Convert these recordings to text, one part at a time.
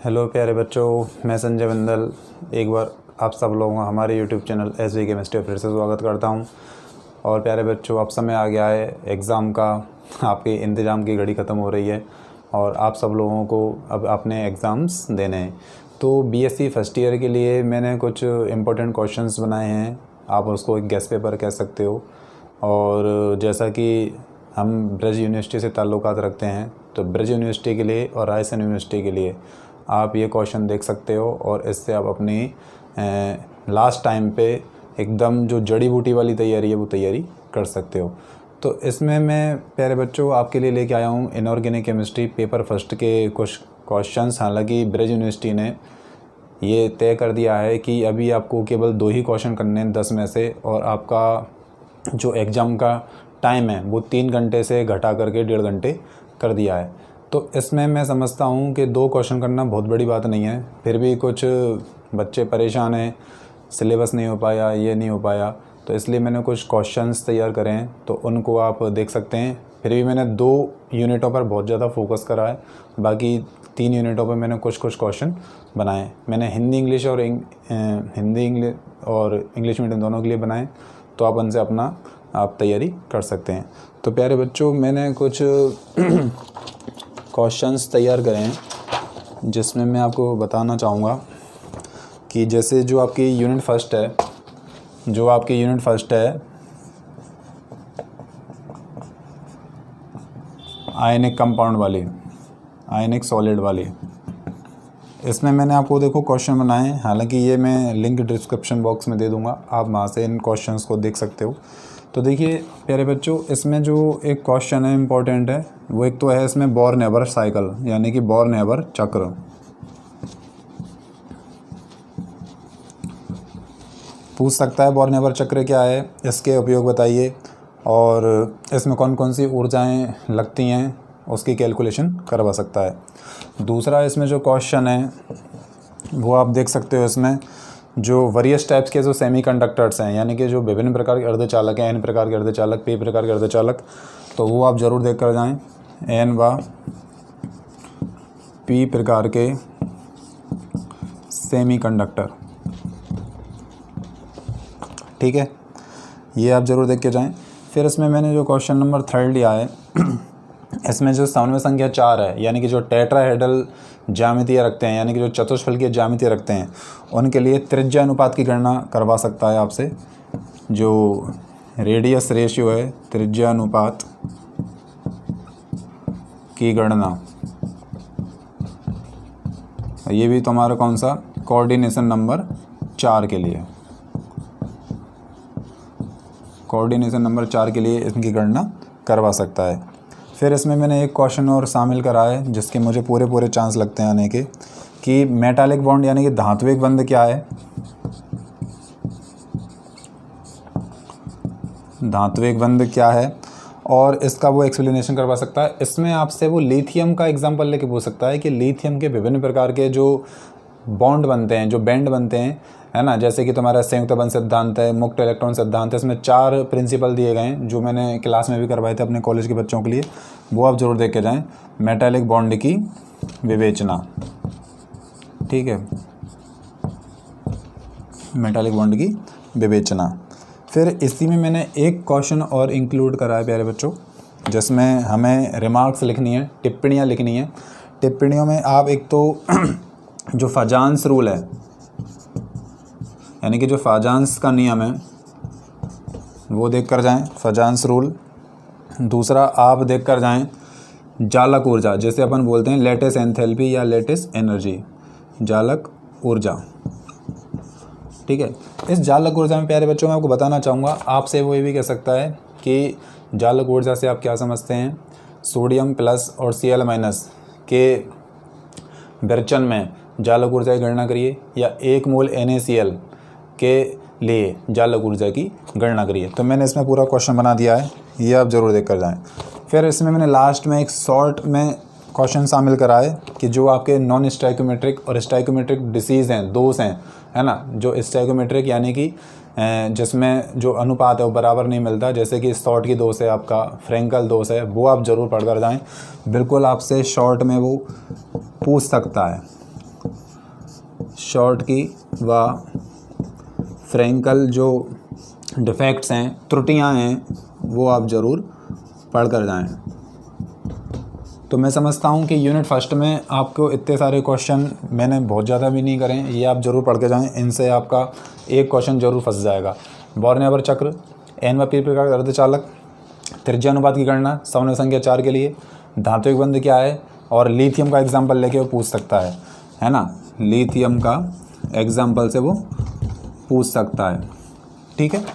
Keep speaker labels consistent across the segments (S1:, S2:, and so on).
S1: Hello प्यारे बच्चों, मैं संजय बिंदल एक बार आप सब लोगों का हमारे यूट्यूब चैनल एसवी केमिस्ट्री फिर से स्वागत करता हूं। और प्यारे बच्चों, अब समय आ गया है एग्ज़ाम का। आपके इंतज़ाम की घड़ी ख़त्म हो रही है और आप सब लोगों को अब अपने एग्ज़ाम्स देने हैं। तो बीएससी फर्स्ट ईयर के लिए मैंने कुछ इम्पोर्टेंट क्वेश्चंस बनाए हैं, आप उसको एक गेस्ट पेपर कह सकते हो। और जैसा कि हम ब्रज यूनिवर्सिटी से ताल्लुकात रखते हैं, तो ब्रज यूनिवर्सिटी के लिए और राजस्थान यूनिवर्सिटी के लिए आप ये क्वेश्चन देख सकते हो और इससे आप अपनी लास्ट टाइम पे एकदम जो जड़ी बूटी वाली तैयारी है वो तैयारी कर सकते हो। तो इसमें मैं प्यारे बच्चों आपके लिए लेके आया हूँ इनऑर्गेनिक केमिस्ट्री पेपर फर्स्ट के कुछ क्वेश्चंस। हालांकि ब्रज यूनिवर्सिटी ने ये तय कर दिया है कि अभी आपको केवल 2 ही क्वेश्चन करने हैं 10 में से, और आपका जो एग्ज़ाम का टाइम है वो 3 घंटे से घटा करके 1.5 घंटे कर दिया है। तो इसमें मैं समझता हूँ कि 2 क्वेश्चन करना बहुत बड़ी बात नहीं है। फिर भी कुछ बच्चे परेशान हैं, सिलेबस नहीं हो पाया, ये नहीं हो पाया, तो इसलिए मैंने कुछ क्वेश्चंस तैयार करे हैं, तो उनको आप देख सकते हैं। फिर भी मैंने 2 यूनिटों पर बहुत ज़्यादा फोकस करा है, बाकी 3 यूनिटों पर मैंने कुछ क्वेश्चन बनाए। मैंने हिंदी इंग्लिश और इंग्लिश मीडियम दोनों के लिए बनाए, तो आप उनसे अपना आप तैयारी कर सकते हैं। तो प्यारे बच्चों, मैंने कुछ क्वेश्चंस तैयार करे हैं जिसमें मैं आपको बताना चाहूँगा कि जैसे जो आपकी यूनिट फर्स्ट है आयनिक कंपाउंड वाली, आयनिक सॉलिड वाली, इसमें मैंने आपको देखो क्वेश्चन बनाए हैं। हालांकि ये मैं लिंक डिस्क्रिप्शन बॉक्स में दे दूंगा, आप वहाँ से इन क्वेश्चंस को देख सकते हो। तो देखिए प्यारे बच्चों, इसमें जो एक क्वेश्चन है इम्पोर्टेंट है, वो एक तो है इसमें बोर्न हेबर साइकिल, यानी कि बोर्न हेबर चक्र। पूछ सकता है बोर्न हेबर चक्र क्या है, इसके उपयोग बताइए, और इसमें कौन कौन सी ऊर्जाएं लगती हैं उसकी कैलकुलेशन करवा सकता है। दूसरा इसमें जो क्वेश्चन है वो आप देख सकते हो, इसमें जो वेरियस टाइप्स के जो सेमीकंडक्टर्स हैं, यानी कि जो विभिन्न प्रकार के अर्धचालक हैं, N प्रकार के अर्धचालक, P प्रकार के अर्धचालक, तो वो आप ज़रूर देख कर जाएँ। N व P प्रकार के सेमीकंडक्टर, ठीक है, ये आप ज़रूर देख के जाएँ। फिर इसमें मैंने जो क्वेश्चन नंबर 3 लिया है, इसमें जो समन्वय संख्या 4 है, यानी कि जो टेट्राहेड्रल ज्यामिति रखते हैं, यानी कि जो चतुष्फलकीय ज्यामिति रखते हैं, उनके लिए त्रिज्या अनुपात की गणना करवा सकता है आपसे। जो रेडियस रेशियो है, त्रिज्या अनुपात की गणना, ये भी तुम्हारा कौन सा, कोऑर्डिनेशन नंबर 4 के लिए, कोऑर्डिनेशन नंबर 4 के लिए इनकी गणना करवा सकता है। फिर इसमें मैंने एक क्वेश्चन और शामिल करा है जिसके मुझे पूरे चांस लगते हैं आने के, कि मेटालिक बॉन्ड यानी कि धात्विक बंध क्या है। धात्विक बंध क्या है और इसका वो एक्सप्लेनेशन करवा सकता है। इसमें आपसे वो लिथियम का एग्जांपल लेके पूछ सकता है कि लिथियम के विभिन्न प्रकार के जो बॉन्ड बनते हैं, जो बैंड बनते हैं, है ना, जैसे कि तुम्हारा संयुक्त बंध सिद्धांत है, मुक्त इलेक्ट्रॉन सिद्धांत है, इसमें 4 प्रिंसिपल दिए गए हैं जो मैंने क्लास में भी करवाए थे अपने कॉलेज के बच्चों के लिए, वो आप जरूर देख के जाएं। मेटालिक बॉन्ड की विवेचना, ठीक है, मेटालिक बॉन्ड की विवेचना। फिर इसी में मैंने एक क्वेश्चन और इंक्लूड करा है प्यारे बच्चों, जिसमें हमें रिमार्क्स लिखनी है, टिप्पणियाँ लिखनी है। टिप्पणियों में आप एक तो जो फाजान्स रूल है, यानी कि जो फाजान्स का नियम है वो देख कर जाएं, फाजान्स रूल। दूसरा आप देख कर जाएं जालक ऊर्जा, जैसे अपन बोलते हैं लेटिस एंथैल्पी या लेटिस एनर्जी, जालक ऊर्जा, ठीक है। इस जालक ऊर्जा में प्यारे बच्चों मैं आपको बताना चाहूँगा, आपसे वो ये भी कह सकता है कि जालक ऊर्जा से आप क्या समझते हैं। सोडियम प्लस और Cl- के विरचन में जालक ऊर्जा की गणना करिए, या 1 मोल NaCl के लिए जालक ऊर्जा की गणना करिए। तो मैंने इसमें पूरा क्वेश्चन बना दिया है, ये आप ज़रूर देख कर जाएँ। फिर इसमें मैंने लास्ट में एक शॉर्ट में क्वेश्चन शामिल करा है कि जो आपके नॉन स्टाइकोमेट्रिक और स्टाइकोमेट्रिक डिसीज़ हैं, दोष हैं, है ना, जो स्टाइकोमेट्रिक यानी कि जिसमें जो अनुपात है वो बराबर नहीं मिलता, जैसे कि शॉर्ट की दोष है, आपका फ्रेंकल दोष है, वो आप ज़रूर पढ़ कर जाएँ। बिल्कुल आपसे शॉर्ट में वो पूछ सकता है, शॉर्टकी व फ्रैंकल जो डिफेक्ट्स हैं, त्रुटियां हैं, वो आप ज़रूर पढ़ कर जाएँ। तो मैं समझता हूँ कि यूनिट फर्स्ट में आपको इतने सारे क्वेश्चन मैंने बहुत ज़्यादा भी नहीं करें, ये आप ज़रूर पढ़ के जाएँ। इनसे आपका एक क्वेश्चन ज़रूर फंस जाएगा। बॉर्नियर चक्र, एन व पी प्रकार का अर्धचालक, त्रिज्या अनुपात की गणना समन्वय संख्या 4 के लिए, धात्विक बंध क्या है, और लिथियम का एग्जाम्पल लेके वो पूछ सकता है ना। लिथियम का एग्जाम्पल से वो पूछ सकता है, ठीक है।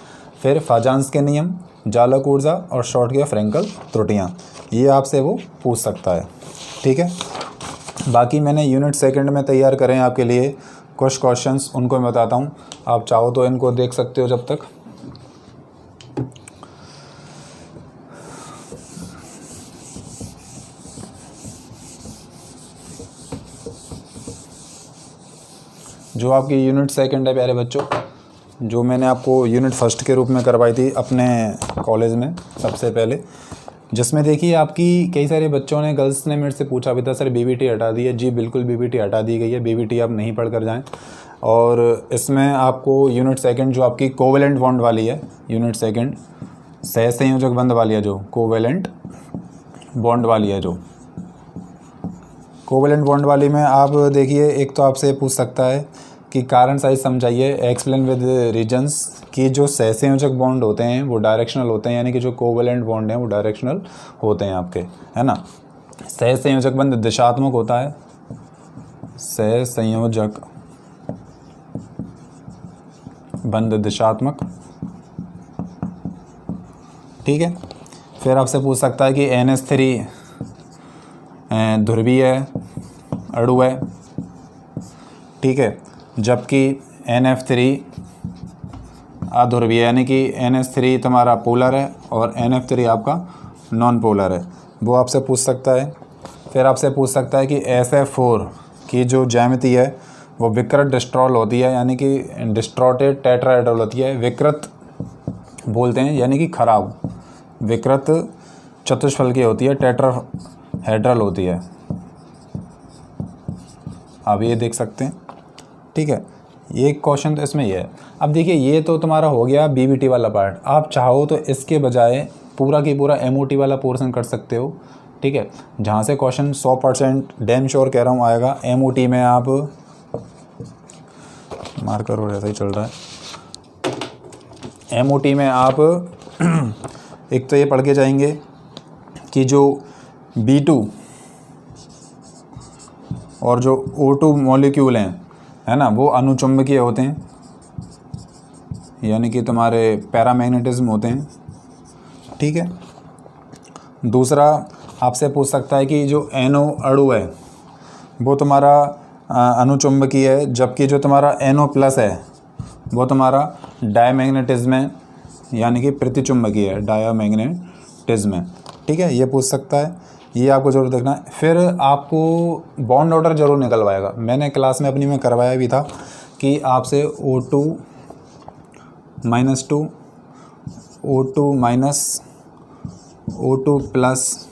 S1: फिर फाजान्स के नियम, जालक ऊर्जा और शॉर्टकी या फ्रैंकल त्रुटियाँ, ये आपसे वो पूछ सकता है, ठीक है। बाकी मैंने यूनिट सेकंड में तैयार करें आपके लिए कुछ क्वेश्चंस, उनको मैं बताता हूँ। आप चाहो तो इनको देख सकते हो जब तक। जो आपकी यूनिट सेकंड है प्यारे बच्चों, जो मैंने आपको यूनिट फर्स्ट के रूप में करवाई थी अपने कॉलेज में सबसे पहले, जिसमें देखिए आपकी कई सारे बच्चों ने, गर्ल्स ने मेरे से पूछा भी था सर बीबीटी हटा दी है। जी बिल्कुल, बीबीटी हटा दी गई है, बीबीटी आप नहीं पढ़ कर जाएँ। और इसमें आपको यूनिट सेकंड जो आपकी कोवेलेंट बॉन्ड वाली है, यूनिट सेकंड सहसंयोजक बंध वाली है, जो कोवेलेंट बॉन्ड वाली है, जो कोवेलेंट बॉन्ड वाली में आप देखिए, एक तो आपसे पूछ सकता है कि कारण सहित समझाइए, एक्सप्लेन विद रीजंस, कि जो सहसंयोजक बॉन्ड होते हैं वो डायरेक्शनल होते हैं, यानी कि जो कोवेलेंट बॉन्ड हैं वो डायरेक्शनल होते हैं आपके, है ना। सहसंयोजक बंध दिशात्मक होता है, सहसंयोजक बंध दिशात्मक, ठीक है। फिर आपसे पूछ सकता है कि NH3 ध्रुवीय है, अणु है, ठीक है, जबकि NF3 अध्रुवीय, यानी कि NH3 तुम्हारा पोलर है और NF3 आपका नॉन पोलर है, वो आपसे पूछ सकता है। फिर आपसे पूछ सकता है कि SF4 की जो ज्यामिति है वो विकृत डिस्ट्रॉल होती है, यानी कि डिस्ट्रॉटेड टेट्राहेड्रल होती है। विकृत बोलते हैं यानी कि खराब, विकृत चतुष्फलकीय होती है, टेट्राहेड्रल होती है, आप ये देख सकते हैं, ठीक है। ये क्वेश्चन तो इसमें ये है। अब देखिए, ये तो तुम्हारा हो गया बीबीटी वाला पार्ट। आप चाहो तो इसके बजाय पूरा की पूरा एमओटी वाला पोर्शन कर सकते हो, ठीक है, जहाँ से क्वेश्चन 100% डैम श्योर कह रहा हूँ आएगा। एमओटी में आप मार्कर और ऐसा ही चल रहा है। एमओटी में आप एक तो ये पढ़ के जाएंगे कि जो B2 और जो O2 मॉलिक्यूल हैं, है ना, वो अनुचुंबकीय होते हैं, यानी कि तुम्हारे पैरामैग्नेटिज्म होते हैं, ठीक है। दूसरा आपसे पूछ सकता है कि जो NO अणु है वो तुम्हारा अनुचुंबकीय है, जबकि जो तुम्हारा NO+ है वो तुम्हारा डायमैग्नेटिज्म है, यानी कि प्रतिचुंबकीय है, डायमैग्नेटिज्म है, ठीक है। ये पूछ सकता है, ये आपको ज़रूर देखना है। फिर आपको बॉन्ड ऑर्डर ज़रूर निकलवाएगा। मैंने क्लास में अपनी में करवाया भी था कि आपसे O2-2, O2-, O2+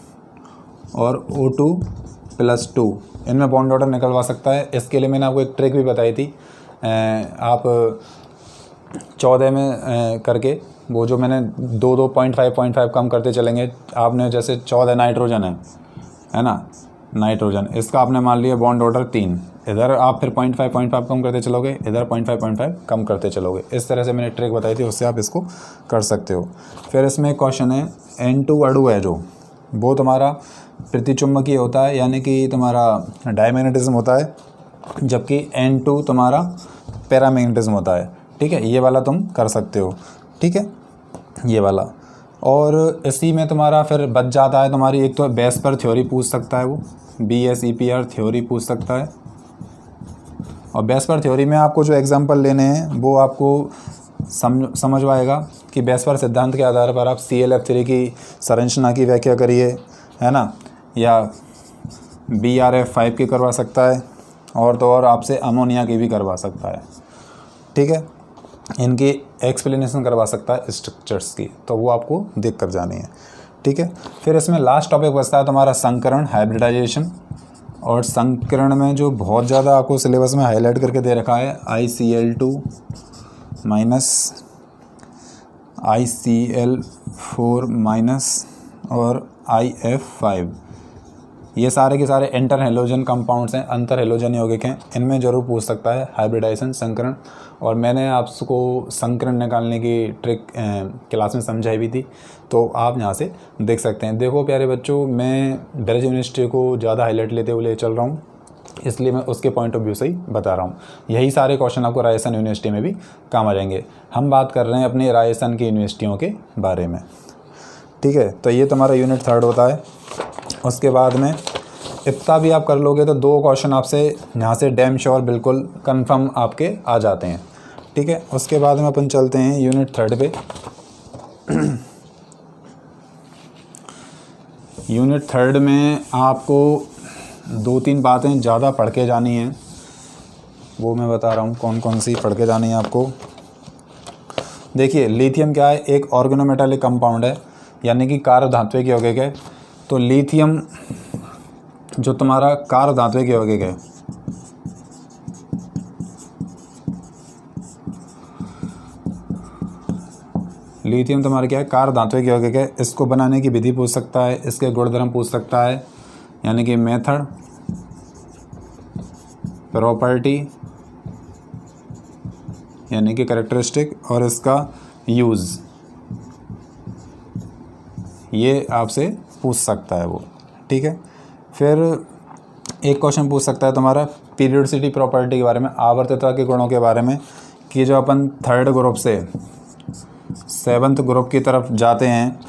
S1: और O2+2, इनमें बॉन्ड ऑर्डर निकलवा सकता है। इसके लिए मैंने आपको एक ट्रिक भी बताई थी। आप 14 में करके, वो जो मैंने 2.5 कम करते चलेंगे। आपने जैसे 14 नाइट्रोजन है ना, नाइट्रोजन, इसका आपने मान लिया बॉन्ड ऑर्डर 3, इधर आप फिर 0.5 कम करते चलोगे, इधर 0.5 कम करते चलोगे। इस तरह से मैंने ट्रिक बताई थी, उससे आप इसको कर सकते हो। फिर इसमें क्वेश्चन है N2 अणु है जो, वो तुम्हारा प्रतिचुंबकीय होता है, यानी कि तुम्हारा डायमैग्नेटिज्म होता है, जबकि N2 तुम्हारा पैरामैग्नेटिज्म होता है, ठीक है। ये वाला तुम कर सकते हो, ठीक है, ये वाला। और इसी में तुम्हारा फिर बच जाता है तुम्हारी, एक तो बेस्पर थ्योरी पूछ सकता है, वो BSEPR थ्योरी पूछ सकता है। और बेस्पर थ्योरी में आपको जो एग्जांपल लेने हैं वो आपको समझवाएगा कि बेस्पर सिद्धांत के आधार पर आप ClF3 की संरचना की व्याख्या करिए, है ना, या BrF5 की करवा सकता है, और तो और आपसे अमोनिया की भी करवा सकता है, ठीक है। इनकी एक्सप्लेनेशन करवा सकता है स्ट्रक्चर्स की, तो वो आपको देख कर जानी है, ठीक है। फिर इसमें लास्ट टॉपिक बचता है तुम्हारा संकरण, हाइब्रिडाइजेशन, और संकीर्ण में जो बहुत ज़्यादा आपको सिलेबस में हाईलाइट करके दे रखा है ICl2 माइनस ICl4 माइनस और IF5, ये सारे के सारे इंटर हेलोजन कंपाउंड्स हैं, अंतर हेलोजन यौगिक हैं। इनमें ज़रूर पूछ सकता है हाइब्रिडाइजेशन, संकरण। और मैंने आपको संकरण निकालने की ट्रिक क्लास में समझाई भी थी, तो आप यहाँ से देख सकते हैं। देखो प्यारे बच्चों, मैं ब्रज यूनिवर्सिटी को ज़्यादा हाईलाइट लेते हुए चल रहा हूँ, इसलिए मैं उसके पॉइंट ऑफ व्यू से ही बता रहा हूँ। यही सारे क्वेश्चन आपको राजस्थान यूनिवर्सिटी में भी काम आ जाएंगे। हम बात कर रहे हैं अपनी राजस्थान की यूनिवर्सिटियों के बारे में, ठीक है। तो ये तुम्हारा यूनिट 3 होता है। उसके बाद में इतना भी आप कर लोगे तो 2 क्वेश्चन आपसे यहाँ से डैम श्योर बिल्कुल कंफर्म आपके आ जाते हैं, ठीक है। उसके बाद में अपन चलते हैं यूनिट 3 पे। यूनिट 3 में आपको 2-3 बातें ज़्यादा पढ़ के जानी हैं, वो मैं बता रहा हूँ कौन कौन सी पढ़ के जानी है आपको। देखिए लिथियम क्या है, एक ऑर्गेनोमेटालिक कंपाउंड है, यानी कि कार्बधात्विक यौगिक है। तो लिथियम जो तुम्हारा कार्बधात्विक यौगिक है, लिथियम तुम्हारा क्या है, कार्बधात्विक यौगिक है। इसको बनाने की विधि पूछ सकता है, इसके गुणधर्म पूछ सकता है, यानी कि मेथड, प्रॉपर्टी यानी कि कैरेक्टरिस्टिक, और इसका यूज़, ये आपसे पूछ सकता है वो, ठीक है। फिर एक क्वेश्चन पूछ सकता है तुम्हारा पीरियोडिसिटी प्रॉपर्टी के बारे में, आवर्तता के गुणों के बारे में, कि जो अपन 3rd ग्रुप से 7th ग्रुप की तरफ जाते हैं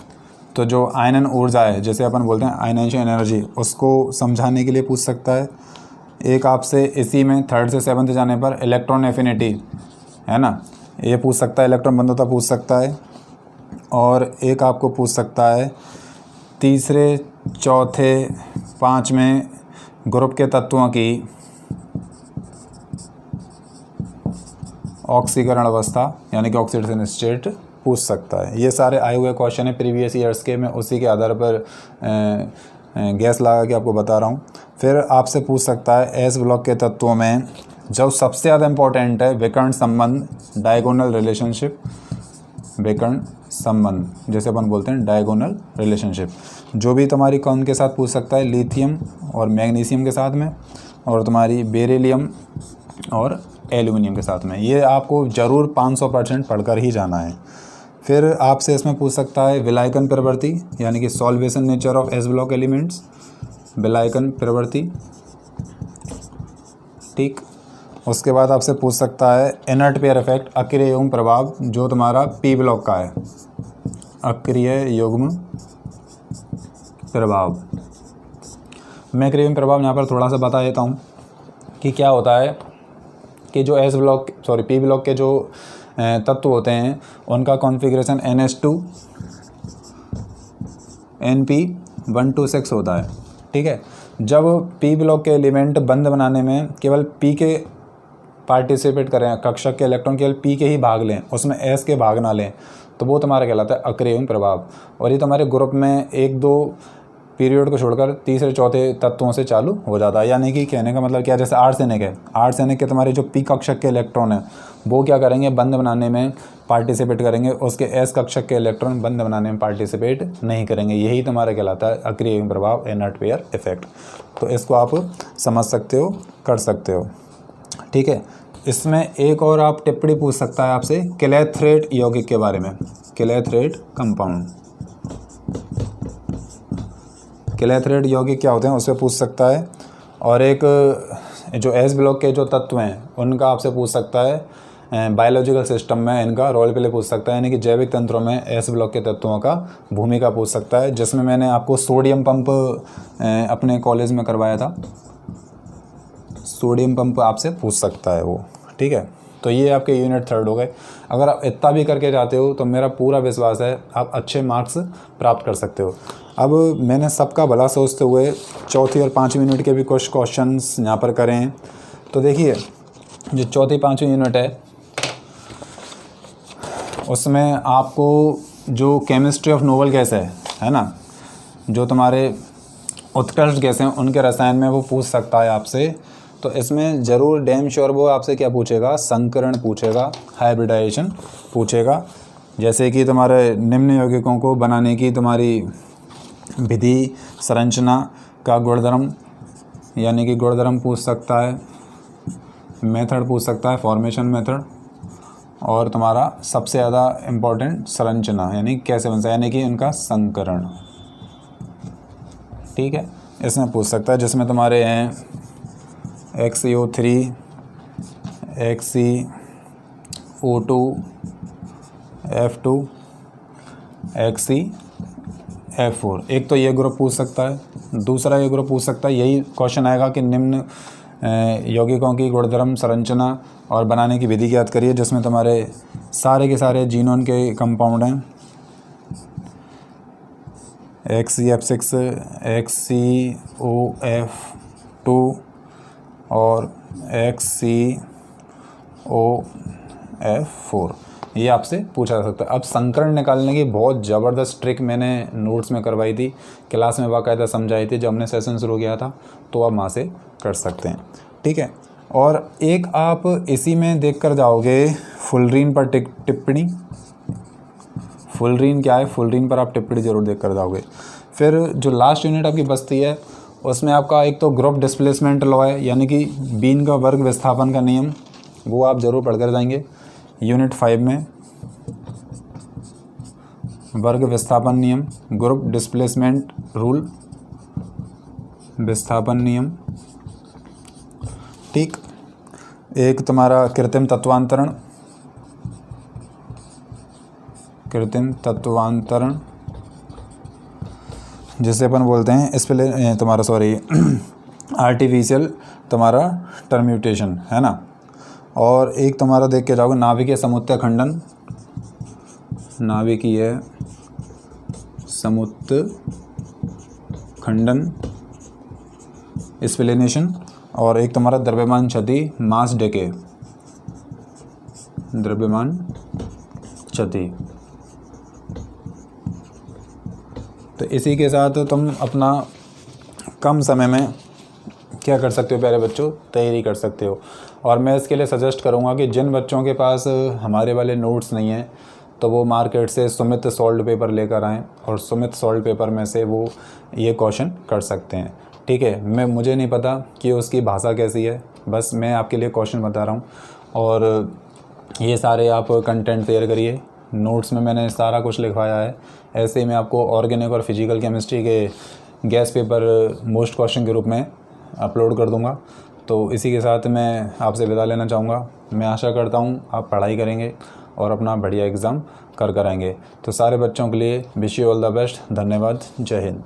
S1: तो जो आयनन ऊर्जा है, जैसे अपन बोलते हैं आयनेशन एनर्जी, उसको समझाने के लिए पूछ सकता है। एक आपसे इसी में 3rd से 7th जाने पर इलेक्ट्रॉन एफिनिटी है ना, ये पूछ सकता है, इलेक्ट्रॉन बंधुता पूछ सकता है। और एक आपको पूछ सकता है 3रे, 4थे, 5वें ग्रुप के तत्वों की ऑक्सीकरण अवस्था यानी कि ऑक्सीडेशन स्टेट पूछ सकता है। ये सारे आए हुए क्वेश्चन है प्रीवियस ईयर्स के, मैं उसी के आधार पर गैस लगा के आपको बता रहा हूँ। फिर आपसे पूछ सकता है एस ब्लॉक के तत्वों में जो सबसे ज़्यादा इम्पोर्टेंट है विकर्ण संबंध, डायगोनल रिलेशनशिप, विकर्ण संबंध जैसे अपन बोलते हैं डायगोनल रिलेशनशिप, जो भी तुम्हारी कौन के साथ पूछ सकता है, लिथियम और मैग्नीशियम के साथ में, और तुम्हारी बेरिलियम और एल्यूमिनियम के साथ में। ये आपको ज़रूर 500% पढ़कर ही जाना है। फिर आपसे इसमें पूछ सकता है विलायकन प्रवृत्ति यानी कि solvation nature of s block elements, विलायकन प्रवृत्ति, ठीक। उसके बाद आपसे पूछ सकता है इनर्ट पेयर इफेक्ट, अक्रिय युग्म प्रभाव, जो तुम्हारा पी ब्लॉक का है, अक्रिय युग्म प्रभाव। मैं अक्रिय युग्म प्रभाव यहाँ पर थोड़ा सा बता देता हूँ कि क्या होता है कि जो पी ब्लॉक के जो तत्व होते हैं उनका कॉन्फ़िगरेशन NH2 NP126 होता है, ठीक है। जब पी ब्लॉक के एलिमेंट बंध बनाने में केवल पी के पार्टिसिपेट करें, कक्षक के इलेक्ट्रॉन केवल पी के ही भाग लें, उसमें एस के भाग ना लें, तो वो तुम्हारा कहलाता है अक्रिय युग्म प्रभाव। और ये तुम्हारे ग्रुप में 1-2 पीरियड को छोड़कर 3रे 4थे तत्वों से चालू हो जाता है। यानी कि कहने का मतलब क्या, जैसे आर्सेनिक है, आर्सेनिक के तुम्हारे जो पी कक्षक के इलेक्ट्रॉन है वो क्या करेंगे, बंध बनाने में पार्टिसिपेट करेंगे, उसके एस कक्षक के इलेक्ट्रॉन बंध बनाने में पार्टिसिपेट नहीं करेंगे। यही तुम्हारा कहलाता है अक्रिय युग्म प्रभाव, इनर्ट पेयर इफेक्ट। तो इसको आप समझ सकते हो, कर सकते हो, ठीक है। इसमें एक और आप टिप्पणी पूछ सकता है आपसे क्लेथरेट यौगिक के बारे में, क्लेथरेट कंपाउंड, क्लेथरेट यौगिक क्या होते हैं उससे पूछ सकता है। और एक जो एस ब्लॉक के जो तत्व हैं उनका आपसे पूछ सकता है, बायोलॉजिकल सिस्टम में इनका रोल प्ले पूछ सकता है, यानी कि जैविक तंत्रों में एस ब्लॉक के तत्वों का भूमिका पूछ सकता है, जिसमें मैंने आपको सोडियम पंप अपने कॉलेज में करवाया था, सोडियम पंप आपसे पूछ सकता है वो, ठीक है। तो ये आपके यूनिट 3 हो गए। अगर आप इतना भी करके जाते हो तो मेरा पूरा विश्वास है आप अच्छे मार्क्स प्राप्त कर सकते हो। अब मैंने सबका भला सोचते हुए 4थी और 5वीं यूनिट के भी कुछ क्वेश्चंस यहाँ पर करें हैं। तो देखिए जो 4थी 5वीं यूनिट है उसमें आपको जो केमिस्ट्री ऑफ नोबल गैस है ना, जो तुम्हारे उत्कृष्ट गैसें उनके रसायन में वो पूछ सकता है आपसे। तो इसमें ज़रूर डैम श्योर वो आपसे क्या पूछेगा, संकरण पूछेगा, हाइब्रिडाइजेशन पूछेगा। जैसे कि तुम्हारे निम्न यौगिकों को बनाने की तुम्हारी विधि, संरचना का गुणधर्म यानी कि गुणधर्म पूछ सकता है, मेथड पूछ सकता है, फॉर्मेशन मेथड, और तुम्हारा सबसे ज़्यादा इम्पोर्टेंट संरचना यानी कैसे बनता है, यानी कि उनका संकरण। ठीक है, इसमें पूछ सकता है, जिसमें तुम्हारे हैं XCO3, XCO2, F2, XCF4। एक तो ये ग्रुप पूछ सकता है, दूसरा ये ग्रुप पूछ सकता है, यही क्वेश्चन आएगा कि निम्न यौगिकों की गुणधर्म, संरचना और बनाने की विधि ज्ञात करिए, जिसमें तुम्हारे सारे के सारे जीनोन के कंपाउंड हैं, XCF6, XCOF2 और XCOF4। ये आपसे पूछा जा सकता है। अब संकरण निकालने की बहुत ज़बरदस्त ट्रिक मैंने नोट्स में करवाई थी, क्लास में बाकायदा समझाई थी जब हमने सेशन शुरू किया था, तो आप वहाँ से कर सकते हैं। ठीक है, और एक आप इसी में देख कर जाओगे फुलरीन पर टिप्पणी। फुलरीन क्या है, फुलरीन पर आप टिप्पणी जरूर देख कर जाओगे। फिर जो लास्ट यूनिट आपकी बचती है उसमें आपका एक तो ग्रुप डिस्प्लेसमेंट लॉ है, यानी कि बीन का वर्ग विस्थापन का नियम, वो आप ज़रूर पढ़ कर जाएंगे यूनिट 5 में। वर्ग विस्थापन नियम, ग्रुप डिस्प्लेसमेंट रूल, विस्थापन नियम। ठीक, एक तुम्हारा कृत्रिम तत्वांतरण, कृत्रिम तत्वांतरण जिसे अपन बोलते हैं इस पे तुम्हारा आर्टिफिशियल तुम्हारा टर्म्यूटेशन है ना। और एक तुम्हारा देख के जाओगे नाभिकीय समुच्चय खंडन, नाभिकीय समुच्चय खंडन, स्प्लिनेशन। और एक तुम्हारा द्रव्यमान क्षति, मास डेके, द्रव्यमान क्षति। तो इसी के साथ तुम अपना कम समय में क्या कर सकते हो प्यारे बच्चों, तैयारी कर सकते हो। और मैं इसके लिए सजेस्ट करूँगा कि जिन बच्चों के पास हमारे वाले नोट्स नहीं हैं तो वो मार्केट से सुमित सॉल्व पेपर लेकर आएँ और सुमित सॉल्व पेपर में से वो ये क्वेश्चन कर सकते हैं। ठीक है, मुझे नहीं पता कि उसकी भाषा कैसी है, बस मैं आपके लिए क्वेश्चन बता रहा हूँ। और ये सारे आप कंटेंट तैयार करिए, नोट्स में मैंने सारा कुछ लिखवाया है। ऐसे ही मैं आपको ऑर्गेनिक और फिजिकल केमिस्ट्री के गैस पेपर मोस्ट क्वेश्चन के रूप में अपलोड कर दूंगा। तो इसी के साथ मैं आपसे विदा लेना चाहूँगा। मैं आशा करता हूँ आप पढ़ाई करेंगे और अपना बढ़िया एग्ज़ाम कर आएंगे। तो सारे बच्चों के लिए wish you all the best. धन्यवाद। जय हिंद।